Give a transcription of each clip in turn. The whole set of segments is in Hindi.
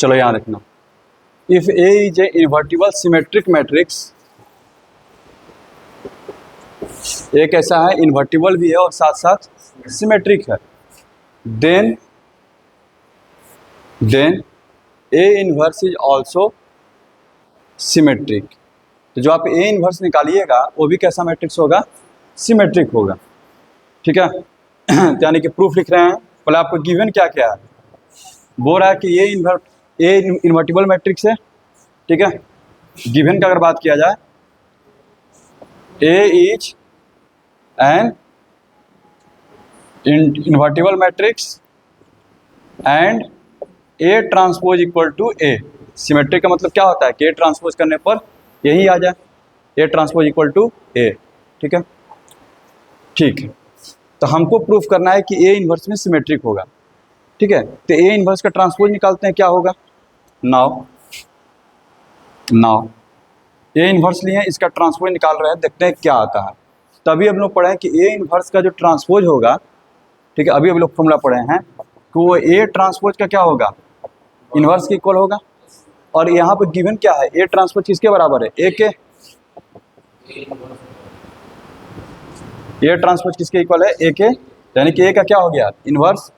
चलो यहाँ देखना, if A is A invertible symmetric matrix, एक ऐसा है इन्वर्टिबल भी है और साथ साथ सिमेट्रिक है, then A inverse is also symmetric. तो जो आप ए इनवर्स निकालिएगा वो भी कैसा मैट्रिक्स होगा, सिमेट्रिक होगा। ठीक है तो यानी कि प्रूफ लिख रहे हैं, पहले आपको गिवन क्या क्या है, बोल रहा है कि ए इन्वर्टिबल मैट्रिक्स है। ठीक है, गिवन का अगर बात किया जाए, A is an invertible matrix and A transpose equal to A. Symmetric का मतलब क्या होता है कि ए ट्रांसपोज करने पर यही आ जाए, ए ट्रांसपोज इक्वल टू ए। ठीक है, ठीक है, तो हमको प्रूफ करना है कि ए इन्वर्स में सिमेट्रिक होगा। ठीक है, तो ए इन्वर्स का ट्रांसपोज निकालते हैं, क्या होगा, नाउ ए इन्वर्स लिए हैं, इसका ट्रांसपोज निकाल रहे हैं, देखते हैं क्या आता है। तभी हम लोग पढ़े हैं कि ए इन्वर्स का जो ट्रांसपोज होगा, ठीक है, अभी हम लोग फॉर्मूला पढ़े हैं कि वो ए ट्रांसपोज का क्या होगा, इन्वर्स के इक्वल होगा। और यहाँ पर गिवन क्या है, ए ट्रांसपोज किसके बराबर है, ए के। ए ट्रांसपोज किसके इक्वल है, ए के, यानी कि ए का क्या हो गया, इन्वर्स।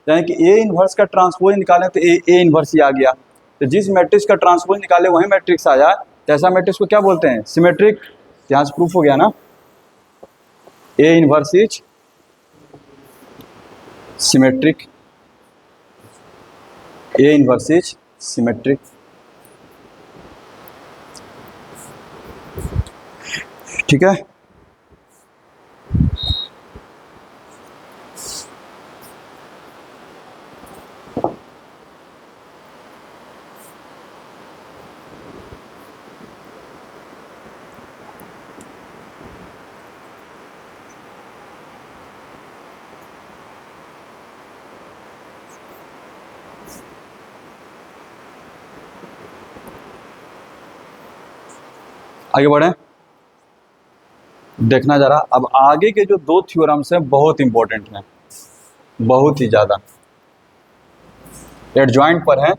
यानी कि ए इन्वर्स का ट्रांसपोज निकालें तो ए इन्वर्स ही आ गया। तो जिस मैट्रिक्स का ट्रांसपोज निकाले वही मैट्रिक्स आ जाए, तो ऐसा मैट्रिक्स को क्या बोलते हैं, सिमेट्रिक। यहाँ से प्रूफ हो गया ना, A inverse is symmetric, A inverse is symmetric. ठीक है, आगे बढ़े, देखना जरा। अब आगे के जो दो थ्योरम्स हैं बहुत इंपॉर्टेंट हैं, बहुत ही ज़्यादा एडजॉइंट पर है।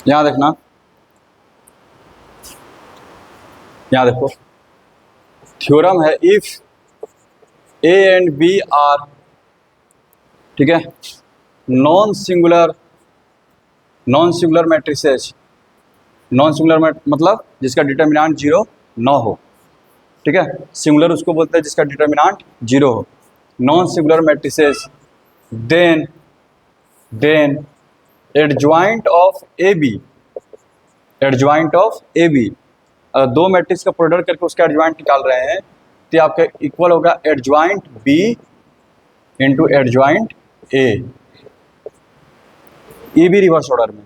यहाँ देखना, यहाँ देखो, थ्योरम है if A and B are, ठीक है, non singular matrices. Non singular मतलब जिसका डिटर्मिनेंट जीरो ना हो। ठीक है, सिंगुलर उसको बोलते हैं जिसका डिटर्मिनेंट जीरो हो। Non singular matrices, then adjoint of A B, दो मैट्रिक्स का प्रोडक्ट करके उसका एडजॉइंट निकाल रहे हैं, तो आपका इक्वल होगा adjoint B into adjoint A. ये भी रिवर्स ऑर्डर में,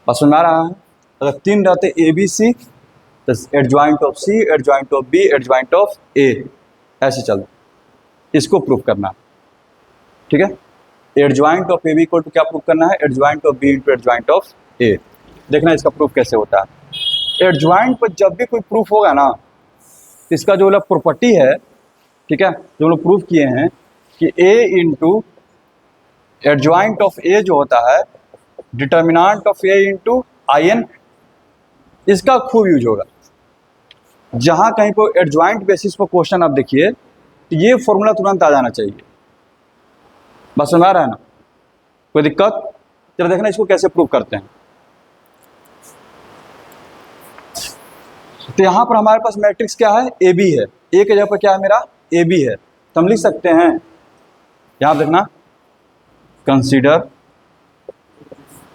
बस समझ आ रहा है। अगर तीन रहते ए बी सी, तो adjoint of C, adjoint of B, adjoint of A, ऐसे चल, इसको प्रूफ करना। ठीक है, एडजॉइंट ऑफ ए बी को तो क्या प्रूफ करना है, adjoint of B into adjoint of A. देखना इसका प्रूफ कैसे होता है। एडजॉइंट पर जब भी कोई प्रूफ होगा ना, इसका जो वाला प्रॉपर्टी है, ठीक है, जो लोग प्रूफ किए हैं कि A into adjoint of A जो होता है, determinant of A into I N, इसका खूब यूज होगा। जहाँ कहीं पर एडजॉइंट बेसिस पर क्वेश्चन आप देखिए, तो ये फॉर्मूला तुरंत आ जाना चाहिए। बस समझ आ रहा है ना, कोई दिक्कत। चलो देखना इसको कैसे प्रूव करते हैं। तो यहाँ पर हमारे पास मैट्रिक्स क्या है, ए बी है। ए के जगह पर क्या है मेरा, ए बी है, तो हम लिख सकते हैं, यहाँ देखना, consider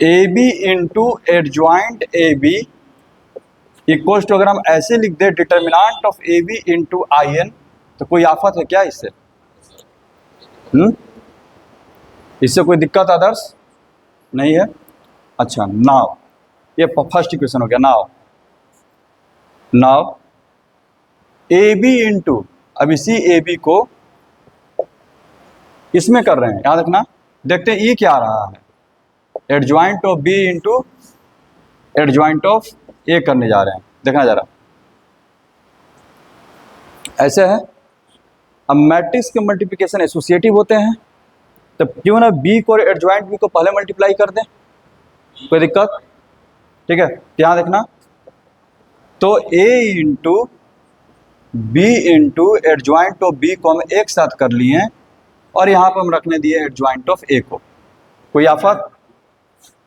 A B into adjoint A B equal to, अगर हम ऐसे लिख दे determinant of A B into I N, तो कोई आफत है क्या इससे? इससे कोई दिक्कत आदर्श नहीं है। अच्छा, नाउ ये फर्स्ट इक्वेशन हो गया। नाउ ए बी इंटू, अब इसी ए बी को इसमें कर रहे हैं, याद रखना। देखते हैं ये क्या आ रहा है, adjoint of B into adjoint of A करने जा रहे हैं। देखना जरा, ऐसे है। अब मैट्रिक्स के मल्टीप्लिकेशन एसोसिएटिव होते हैं, तो क्यों ना बी को और एडजॉइंट बी को पहले मल्टीप्लाई कर दें, कोई दिक्कत? ठीक है, यहाँ देखना, तो A into B into adjoint of B को हम एक साथ कर लिए हैं और यहाँ पर हम रखने दिए एडजॉइंट ऑफ ए को। कोई आफत?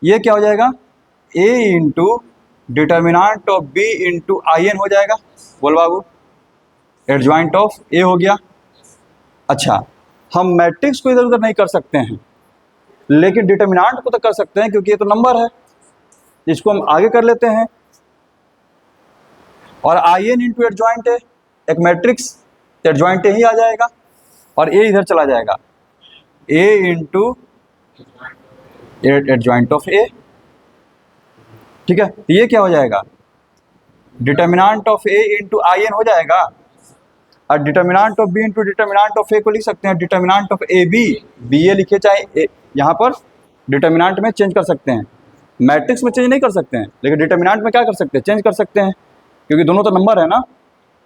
ये क्या हो जाएगा, A into determinant of B into I N हो जाएगा। बोल बाबू, एडजॉइंट ऑफ ए हो गया। अच्छा, हम मैट्रिक्स को इधर उधर नहीं कर सकते हैं, लेकिन डिटर्मिनांट को तो कर सकते हैं क्योंकि ये तो नंबर है, इसको हम आगे कर लेते हैं। और I N into adjoint A, एक मैट्रिक्स एडजॉइंट ए ही आ जाएगा और ए इधर चला जाएगा, A into adjoint of A. ठीक है, तो ये क्या हो जाएगा, determinant of A into I N हो जाएगा। और determinant of B into determinant of A को लिख सकते हैं determinant of A B, B A लिखे चाहे यहाँ पर डिटर्मिनांट में चेंज कर सकते हैं। मैट्रिक्स में चेंज नहीं कर सकते हैं, लेकिन डिटर्मिनांट में क्या कर सकते हैं, चेंज कर सकते हैं, क्योंकि दोनों तो नंबर है ना।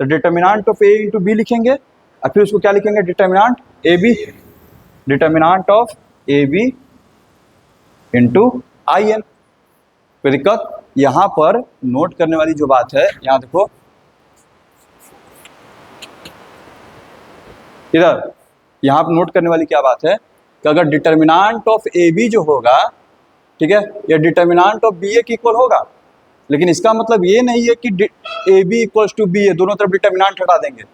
तो determinant of A into B लिखेंगे और फिर उसको क्या लिखेंगे, determinant A B, determinant of A B into I N. कोई दिक्कत? यहाँ पर नोट करने वाली जो बात है, यहाँ देखो इधर, यहाँ पर नोट करने वाली क्या बात है कि अगर डिटर्मिनांट ऑफ ए बी जो होगा, ठीक है, या डिटर्मिनांट ऑफ बी ए के इक्वल होगा, लेकिन इसका मतलब ये नहीं है कि A B equals to B A, दोनों तरफ डिटर्मिनांट हटा देंगे,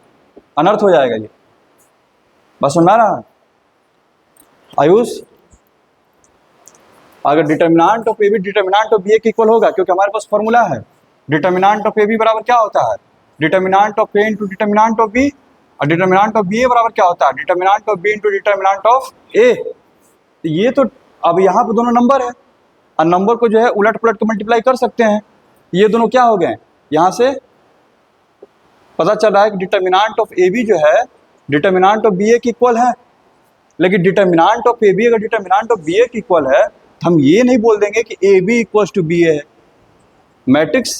अनर्थ हो जाएगा ये। बस सुन रहा आयुष, अगर determinant of A B determinant of B A के इक्वल होगा, क्योंकि हमारे पास फॉर्मूला है डिटर्मिनांट ऑफ ए बी बराबर क्या होता है, determinant of A into determinant of B, और डिटर्मिनांट ऑफ बी ए बराबर क्या होता है, determinant of B into determinant of A. तो ये तो अब यहाँ पे दोनों नंबर है और नंबर को जो है उलट पुलट के मल्टीप्लाई कर सकते हैं। ये दोनों क्या हो गए, यहाँ से पता चल रहा है कि डिटर्मिनांट ऑफ ए बी जो है डिटर्मिनांट ऑफ बी ए के इक्वल है, लेकिन डिटर्मिनांट ऑफ ए बी अगर डिटर्मिनांट ऑफ बी ए के इक्वल है तो हम ये नहीं बोल देंगे कि A B equals to B A है। मैट्रिक्स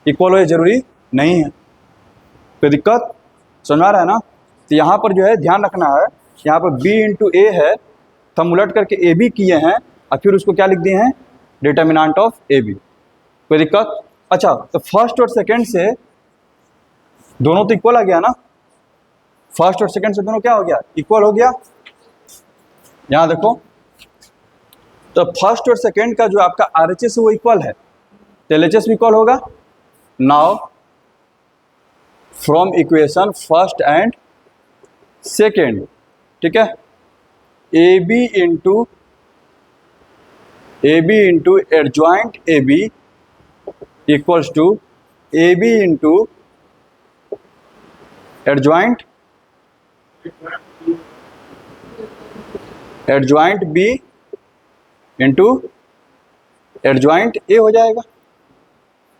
इक्वल हो जरूरी नहीं है। कोई दिक्कत? समझ आ रहा है ना? तो यहाँ पर जो है ध्यान रखना है, यहाँ पर b इंटू ए है तो हम उलट करके ए बी किए हैं और फिर उसको क्या लिख दिए हैं, डिटर्मिनांट ऑफ ए बी। कोई दिक्कत? अच्छा, तो फर्स्ट और सेकंड से दोनों तो इक्वल आ गया ना, फर्स्ट और सेकंड से दोनों क्या हो गया, इक्वल हो गया। यहाँ देखो, तो फर्स्ट और सेकंड का जो आपका RHS है वो इक्वल है, तो LHS भी इक्वल होगा। Now from equation first and second, ठीक है, A B into adjoint A B equals to A B into adjoint B into adjoint A हो जाएगा।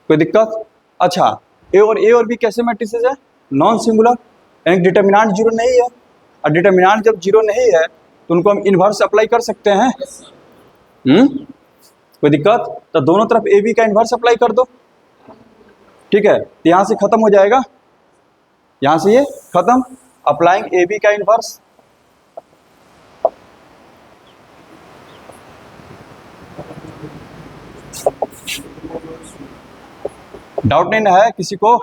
कोई दिक्कत? अच्छा, ए और बी कैसे मैट्रिसेस है, नॉन सिंगुलर, यानी डिटर्मिनांट जीरो नहीं है, और डिटर्मिनांट जब जीरो नहीं है तो उनको हम इन्वर्स अप्लाई कर सकते हैं। कोई दिक्कत? तो दोनों तरफ ए बी का इन्वर्स अप्लाई कर दो, ठीक है, तो यहाँ से खत्म हो जाएगा, यहाँ से ये खत्म, अप्लाइंग ए बी का इन्वर्स। डाउट नहीं ना है किसी को?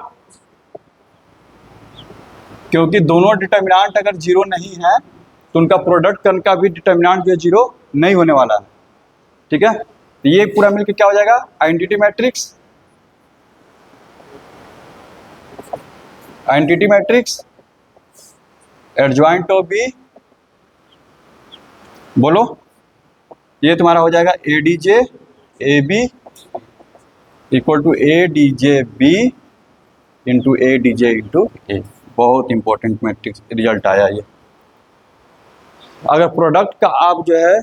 क्योंकि दोनों डिटर्मिनांट अगर जीरो नहीं है तो उनका प्रोडक्ट करने का भी डिटर्मिनांट जो है जीरो नहीं होने वाला है। ठीक है, तो ये पूरा मिलकर क्या हो जाएगा, identity matrix. Identity matrix adjoint of B, बोलो, ये तुम्हारा हो जाएगा A D J A B equal to A D J B into A D J into A. बहुत इंपॉर्टेंट मैट्रिक्स रिजल्ट आया ये। अगर प्रोडक्ट का आप जो है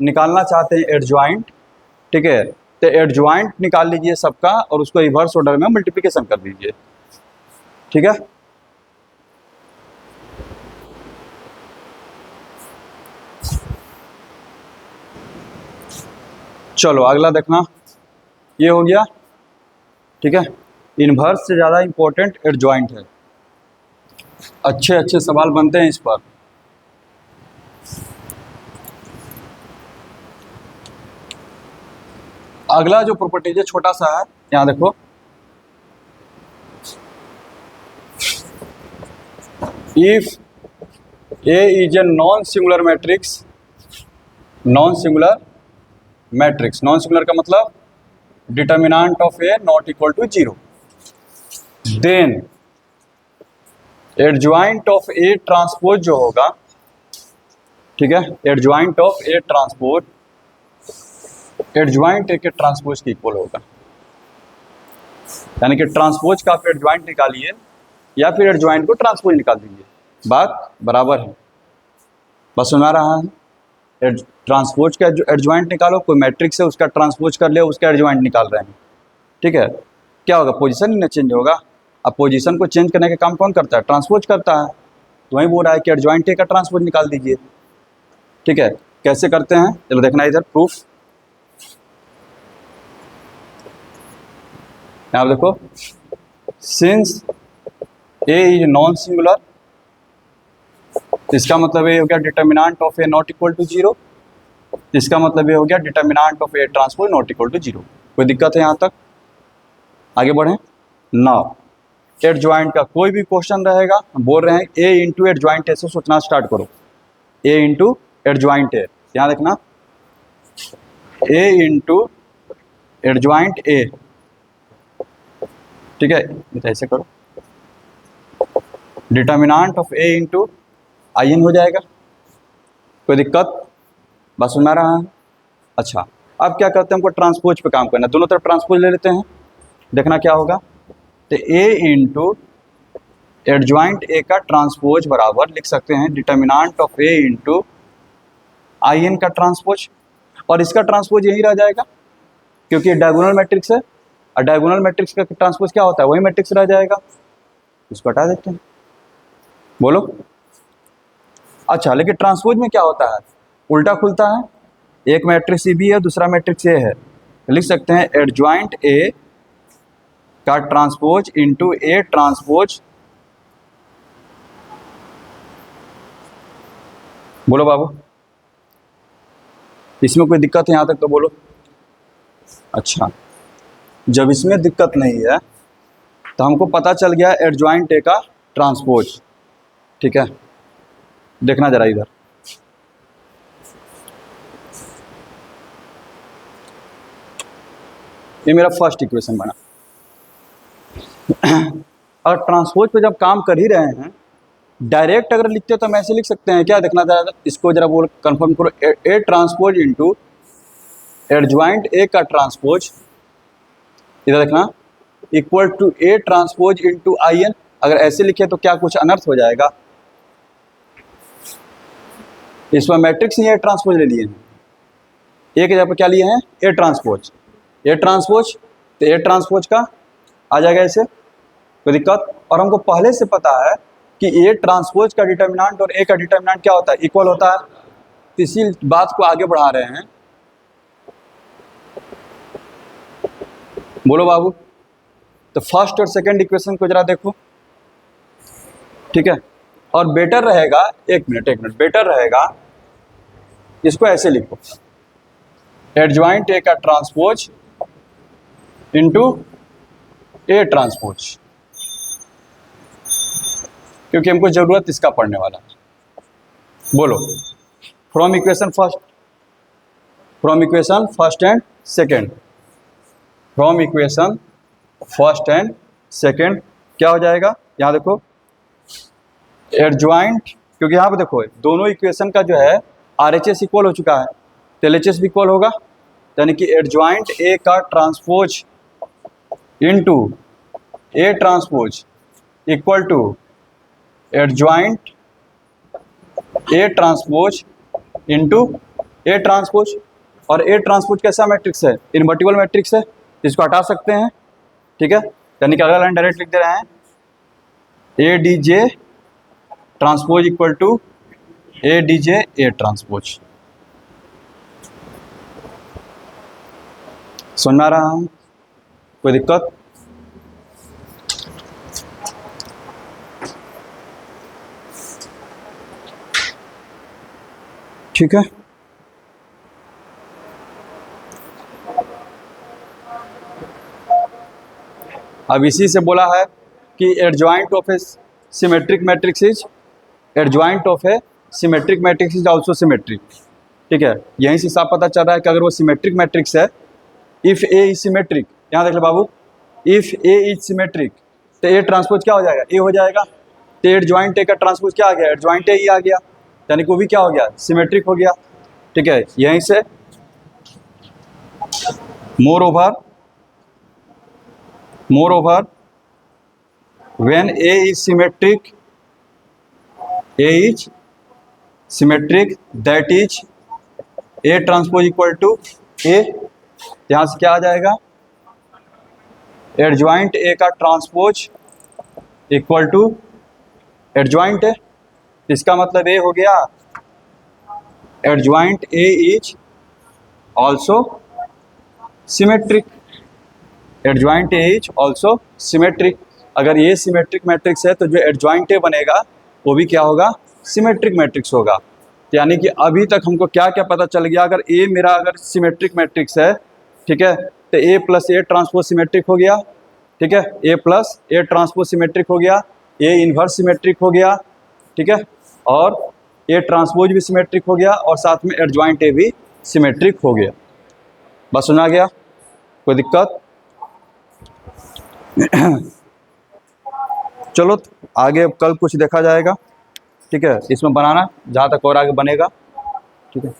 निकालना चाहते हैं एडजॉइंट, ठीक है, तो एडजॉइंट निकाल लीजिए सबका और उसको रिवर्स ऑर्डर में मल्टीप्लिकेशन कर दीजिए। ठीक है, चलो अगला देखना, ये हो गया, ठीक है। इन्वर्स से ज़्यादा इंपॉर्टेंट एडजॉइंट है, अच्छे अच्छे सवाल बनते हैं इस पर। अगला जो प्रॉपर्टी है छोटा सा है, यहाँ देखो, if A is a non singular matrix, non singular matrix, non singular का मतलब determinant of A not equal to 0, then adjoint of A transpose जो होगा, ठीक है, adjoint of A transpose adjoint A के ट्रांसपोज के इक्वल होगा। यानी कि ट्रांसपोज का आप एडजॉइंट निकालिए या फिर एडजॉइंट को ट्रांसपोज निकाल दीजिए, बात बराबर है। बस सुना रहा है, ट्रांसपोज का एडजॉइंट निकालो, कोई मैट्रिक्स है उसका ट्रांसपोज कर ले, उसका एडजॉइंट निकाल रहे हैं, ठीक है। क्या होगा, पोजीशन ही ना चेंज होगा। अब पोजीशन को चेंज करने का काम कौन करता है, ट्रांसपोज करता है। तो वही बोल रहा है कि एडजॉइंट ए का ट्रांसपोज निकाल दीजिए, ठीक है। कैसे करते हैं चलो देखना, इधर प्रूफ, यहाँ देखो, since A is non singular, इसका मतलब ये हो गया determinant of A not equal to 0, इसका मतलब ये हो गया determinant of A transpose not equal to 0। कोई दिक्कत है यहाँ तक, आगे बढ़ें। नाउ एडजॉइंट का कोई भी क्वेश्चन रहेगा, बोल रहे हैं ए इंटू एडजॉइंट ए से सोचना स्टार्ट करो, ए इंटू एडजॉइंट ए, यहाँ देखना, ए इंटू एडजॉइंट ए, ठीक है, तो ऐसे करो, determinant of A into I N हो जाएगा। कोई दिक्कत, बस सुना रहा है। अच्छा, अब क्या करते हैं, हमको ट्रांसपोज पे काम करना है, दोनों तरफ ट्रांसपोज ले लेते हैं, देखना क्या होगा। तो ए इंटू एडजॉइंट ए का ट्रांसपोज बराबर लिख सकते हैं determinant of A into I n का ट्रांसपोज, और इसका ट्रांसपोज यही रह जाएगा क्योंकि डायगोनल मैट्रिक्स है, और डायगोनल मैट्रिक्स का ट्रांसपोज क्या होता है, वही मैट्रिक्स रह जाएगा। इसको हटा देते हैं, बोलो। अच्छा, लेकिन ट्रांसपोज में क्या होता है, उल्टा खुलता है, एक मैट्रिक्स बी है, दूसरा मैट्रिक्स ए है, तो लिख सकते हैं एडजॉइंट ए का ट्रांसपोज इंटू ए ट्रांसपोज। बोलो बाबू, इसमें कोई दिक्कत है यहाँ तक तो बोलो। अच्छा, जब इसमें दिक्कत नहीं है तो हमको पता चल गया एडजॉइंट ए का ट्रांसपोज, ठीक है। देखना जरा इधर, ये मेरा फर्स्ट इक्वेशन बना। और ट्रांसपोज पे जब काम कर ही रहे हैं, डायरेक्ट अगर लिखते तो हम ऐसे लिख सकते हैं क्या, देखना जरा, इसको जरा बोल कंफर्म करो, A transpose into adjoint A का ट्रांसपोज, इधर देखना, equal to A transpose into I n. अगर ऐसे लिखे तो क्या कुछ अनर्थ हो जाएगा, इसमें मैट्रिक्स नहीं है, ट्रांसपोज ले लिए हैं, ए के जगह पर क्या लिए हैं, ए ट्रांसपोज, ए ट्रांसपोज, तो ए ट्रांसपोज का आ जाएगा ऐसे, कोई दिक्कत। और हमको पहले से पता है कि ए ट्रांसपोज का डिटर्मिनेंट और ए का डिटर्मिनेंट क्या होता है, इक्वल होता है, तो इसी बात को आगे बढ़ा रहे हैं। बोलो बाबू, तो फर्स्ट और सेकंड इक्वेशन को जरा देखो, ठीक है। और बेटर रहेगा, एक मिनट बेटर रहेगा, इसको ऐसे लिखो, एडजॉइंट ए का ट्रांसपोज इंटू ए ट्रांसपोज, क्योंकि हमको जरूरत इसका पड़ने वाला है। बोलो, from equation first and second, from equation first and second क्या हो जाएगा, यहाँ देखो, एडजॉइंट, क्योंकि यहाँ पे देखो दोनों इक्वेशन का जो है RHS इक्वल हो चुका है, तो LHS भी इक्वल होगा, यानी कि एडजॉइंट ए का transpose into A transpose equal to adjoint A transpose into A transpose. और ए ट्रांसपोज कैसा मैट्रिक्स है, इनवर्टिबल मैट्रिक्स है, इसको हटा सकते हैं, ठीक है। यानी कि अगला लाइन डायरेक्ट लिख दे रहे हैं, A D J transpose equal to A D J A transpose. सुन में आ रहा है? कोई दिक्कत? ठीक है, अब इसी से बोला है कि adjoint of A symmetric matrix is adjoint of A symmetric matrix is also symmetric. ठीक है, यहीं से साफ पता चल रहा है कि अगर वो सिमेट्रिक मैट्रिक्स है, इफ ए इज सिमेट्रिक, यहाँ देख लो बाबू, इफ ए इज सिमेट्रिक तो ए ट्रांसपोज क्या हो जाएगा? ए हो जाएगा। तो एडजॉइंट ए का ट्रांसपोज क्या आ गया? एडजॉइंट ए ही आ गया, यानी कि वो भी क्या हो गया? सिमेट्रिक हो गया। ठीक है, यहीं से moreover when A is symmetric that is A transpose equal to A, यहाँ से क्या आ जाएगा? एडजॉइंट A का ट्रांसपोज इक्वल टू एडजॉइंट है, इसका मतलब A हो गया adjoint A is also symmetric. Adjoint A is also symmetric. अगर ये सिमेट्रिक मैट्रिक्स है तो जो एडजॉइंट ए बनेगा वो भी क्या होगा? सिमेट्रिक मैट्रिक्स होगा। यानी कि अभी तक हमको क्या क्या पता चल गया? अगर ए मेरा अगर सिमेट्रिक मैट्रिक्स है, ठीक है, तो ए प्लस ए ट्रांसपोज सिमेट्रिक हो गया। ठीक है, ए प्लस ए ट्रांसपोज सिमेट्रिक हो गया, ए इन्वर्स सिमेट्रिक हो गया। ठीक है, और ए ट्रांसपोज भी सिमेट्रिक हो गया, और साथ में एडजॉइंट ए भी सिमेट्रिक हो गया। बस सुना गया? कोई दिक्कत? चलो आगे कल कुछ देखा जाएगा। ठीक है, इसमें बनाना जहाँ तक और आगे बनेगा। ठीक है।